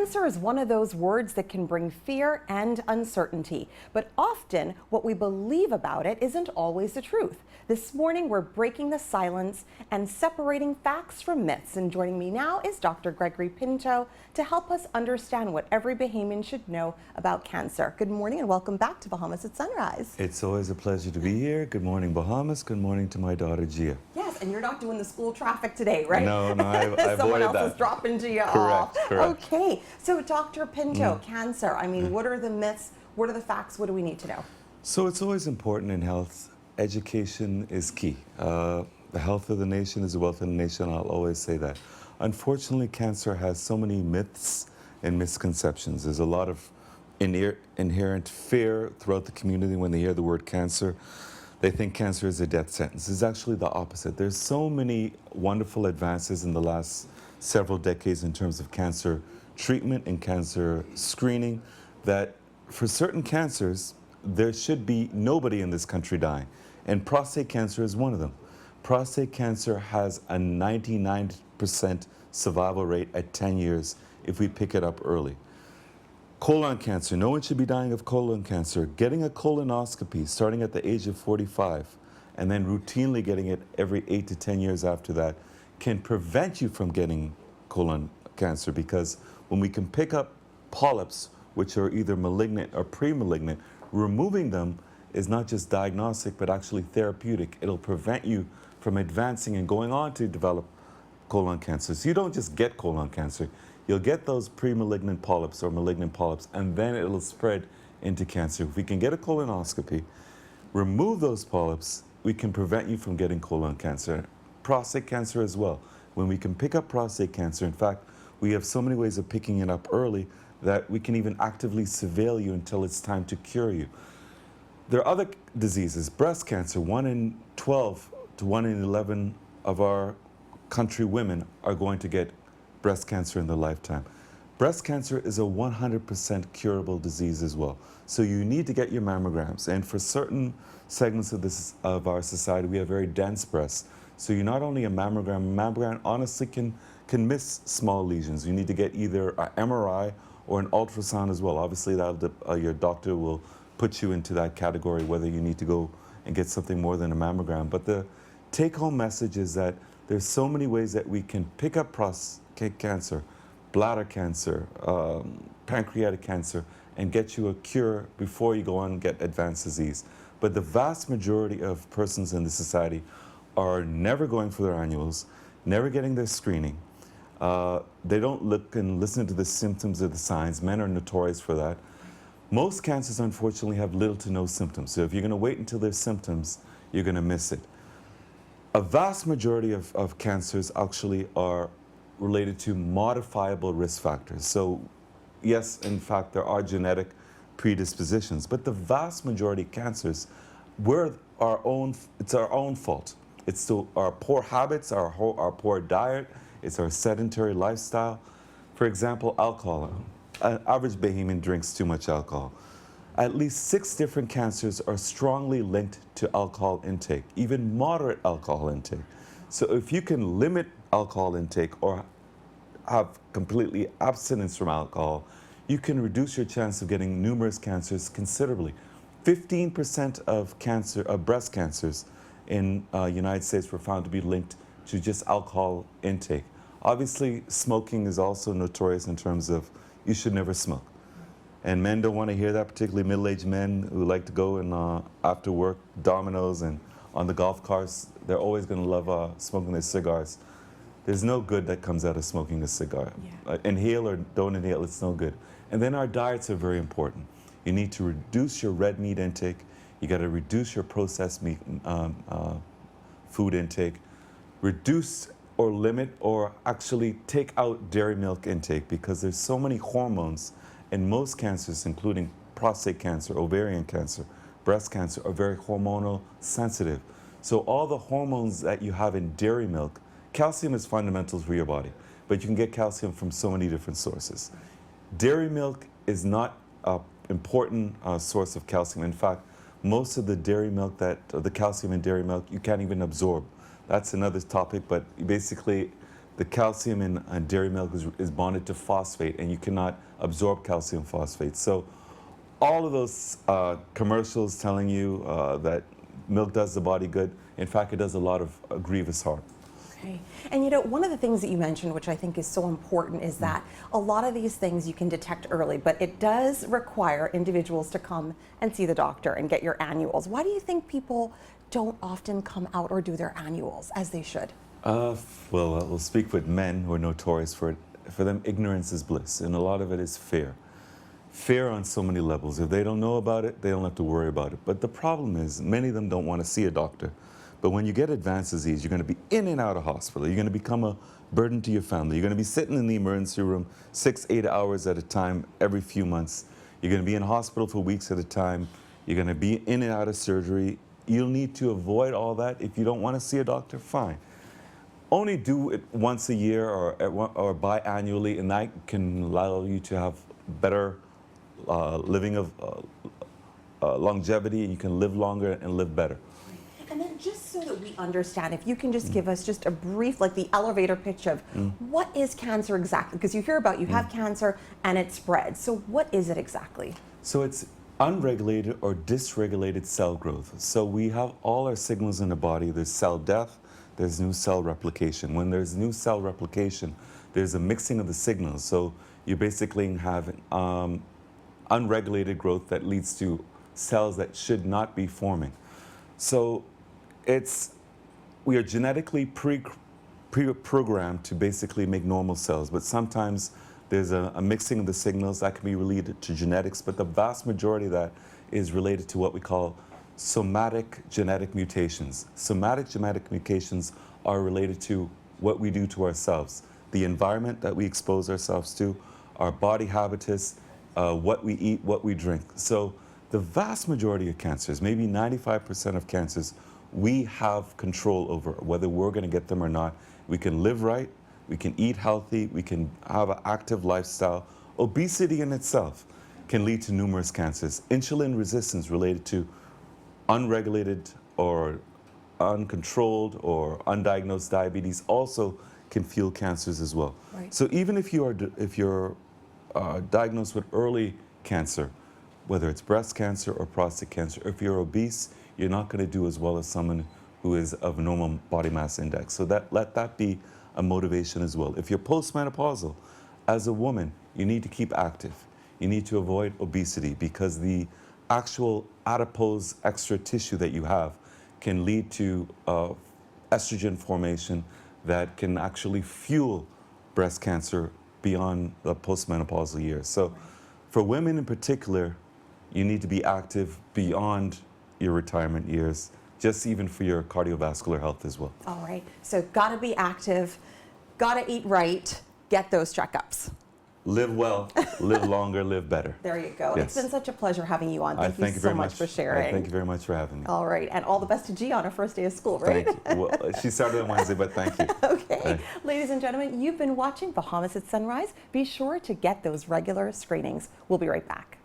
Cancer is one of those words that can bring fear and uncertainty, but often what we believe about it isn't always the truth. This morning, we're breaking the silence and separating facts from myths. And joining me now is Dr. Greggory Pinto to help us understand what every Bahamian should know about cancer. Good morning and welcome back to Bahamas at Sunrise. It's always a pleasure to be here. Good morning, Bahamas. Good morning to my daughter, Gia. Yes, and you're not doing the school traffic today, right? No, I avoided Someone else that. is dropping Gia off. Correct. Okay, so Dr. Pinto, cancer, I mean, what are the myths? What are the facts? What do we need to know? So it's always important in health. Education is key. The health of the nation is the wealth of the nation. I'll always say that. Unfortunately, cancer has so many myths and misconceptions. There's a lot of inherent fear throughout the community when they hear the word cancer. They think cancer is a death sentence. It's actually the opposite. There's so many wonderful advances in the last several decades in terms of cancer treatment and cancer screening that for certain cancers, there should be nobody in this country dying. And prostate cancer is one of them. Prostate cancer has a 99% survival rate at 10 years if we pick it up early. Colon cancer, no one should be dying of colon cancer. Getting a colonoscopy starting at the age of 45 and then routinely getting it every 8 to 10 years after that can prevent you from getting colon cancer, because when we can pick up polyps, which are either malignant or pre-malignant, removing them is not just diagnostic but actually therapeutic. It'll prevent you from advancing and going on to develop colon cancer. So you don't just get colon cancer. You'll get those pre-malignant polyps or malignant polyps, and then it'll spread into cancer. If we can get a colonoscopy, remove those polyps, we can prevent you from getting colon cancer. Prostate cancer as well. When we can pick up prostate cancer, in fact, we have so many ways of picking it up early that we can even actively surveil you until it's time to cure you. There are other diseases. Breast cancer, 1 in 12 to 1 in 11 of our country women are going to get breast cancer in their lifetime. Breast cancer is a 100% curable disease as well. So you need to get your mammograms. And for certain segments of our society, we have very dense breasts. So you not only a mammogram honestly can miss small lesions. You need to get either an MRI or an ultrasound as well. Obviously, your doctor will put you into that category, whether you need to go and get something more than a mammogram. But the take-home message is that there's so many ways that we can pick up prostate cancer, bladder cancer, pancreatic cancer, and get you a cure before you go on and get advanced disease. But the vast majority of persons in the society are never going for their annuals, never getting their screening. They don't look and listen to the symptoms or the signs. Men are notorious for that. Most cancers, unfortunately, have little to no symptoms. So if you're going to wait until there's symptoms, you're going to miss it. A vast majority of cancers actually are related to modifiable risk factors. So yes, in fact, there are genetic predispositions, but the vast majority of cancers, it's our own fault. It's our poor habits, our poor diet, it's our sedentary lifestyle. For example, alcohol. An average Bahamian drinks too much alcohol. At least 6 different cancers are strongly linked to alcohol intake, even moderate alcohol intake. So if you can limit alcohol intake or have completely abstinence from alcohol, you can reduce your chance of getting numerous cancers considerably. 15% of breast cancers in United States were found to be linked to just alcohol intake. Obviously, smoking is also notorious in terms of you should never smoke. And men don't want to hear that, particularly middle-aged men who like to go and after work, dominoes and on the golf carts. They're always going to love smoking their cigars. There's no good that comes out of smoking a cigar. Yeah. Inhale or don't inhale, it's no good. And then our diets are very important. You need to reduce your red meat intake. You got to reduce your processed meat food intake. Reduce or limit or actually take out dairy milk intake, because there's so many hormones, and most cancers, including prostate cancer, ovarian cancer, breast cancer, are very hormonal sensitive. So all the hormones that you have in dairy milk, calcium is fundamental for your body, but you can get calcium from so many different sources. Dairy milk is not an important source of calcium. In fact, most of the dairy milk the calcium in dairy milk, you can't even absorb. That's another topic, but basically the calcium in dairy milk is bonded to phosphate, and you cannot absorb calcium phosphate. So all of those commercials telling you that milk does the body good, in fact, it does a lot of grievous harm. Okay. And you know, one of the things that you mentioned, which I think is so important, is that a lot of these things you can detect early, but it does require individuals to come and see the doctor and get your annuals. Why do you think people don't often come out or do their annuals as they should? Well, we'll speak with men who are notorious for it. For them, ignorance is bliss, and a lot of it is fear. Fear on so many levels. If they don't know about it, they don't have to worry about it. But the problem is, many of them don't want to see a doctor. But when you get advanced disease, you're going to be in and out of hospital. You're going to become a burden to your family. You're going to be sitting in the emergency room 6-8 hours at a time every few months. You're going to be in hospital for weeks at a time. You're going to be in and out of surgery. You'll need to avoid all that. If you don't want to see a doctor, fine. Only do it once a year or biannually, and that can allow you to have better living of longevity. You can live longer and live better. And then just so that we understand, if you can just give us just a brief, like the elevator pitch of what is cancer exactly? Because you hear about you have cancer and it spreads. So what is it exactly? So it's unregulated or dysregulated cell growth. So we have all our signals in the body. There's cell death, there's new cell replication. When there's new cell replication, there's a mixing of the signals. So you basically have unregulated growth that leads to cells that should not be forming. So we are genetically programmed to basically make normal cells, but sometimes there's a mixing of the signals that can be related to genetics, but the vast majority of that is related to what we call somatic genetic mutations. Somatic genetic mutations are related to what we do to ourselves, the environment that we expose ourselves to, our body habitus, what we eat, what we drink. So the vast majority of cancers, maybe 95% of cancers, we have control over whether we're going to get them or not. We can live right, we can eat healthy, we can have an active lifestyle. Obesity in itself can lead to numerous cancers. Insulin resistance related to unregulated or uncontrolled or undiagnosed diabetes also can fuel cancers as well. Right. So even if you're diagnosed with early cancer, whether it's breast cancer or prostate cancer, if you're obese, you're not going to do as well as someone who is of normal body mass index. So let that be a motivation as well. If you're postmenopausal, as a woman, you need to keep active. You need to avoid obesity because the actual adipose extra tissue that you have can lead to estrogen formation that can actually fuel breast cancer beyond the postmenopausal years. So for women in particular, you need to be active beyond your retirement years, just even for your cardiovascular health as well. All right. So got to be active, got to eat right, get those checkups. Live well, live longer, live better. There you go. Yes. It's been such a pleasure having you on. Thank you so very much for sharing. Thank you very much for having me. All right. And all the best to G on her first day of school, right? Thank you. Well, she started on Wednesday, but thank you. Okay. Ladies and gentlemen, you've been watching Bahamas at Sunrise. Be sure to get those regular screenings. We'll be right back.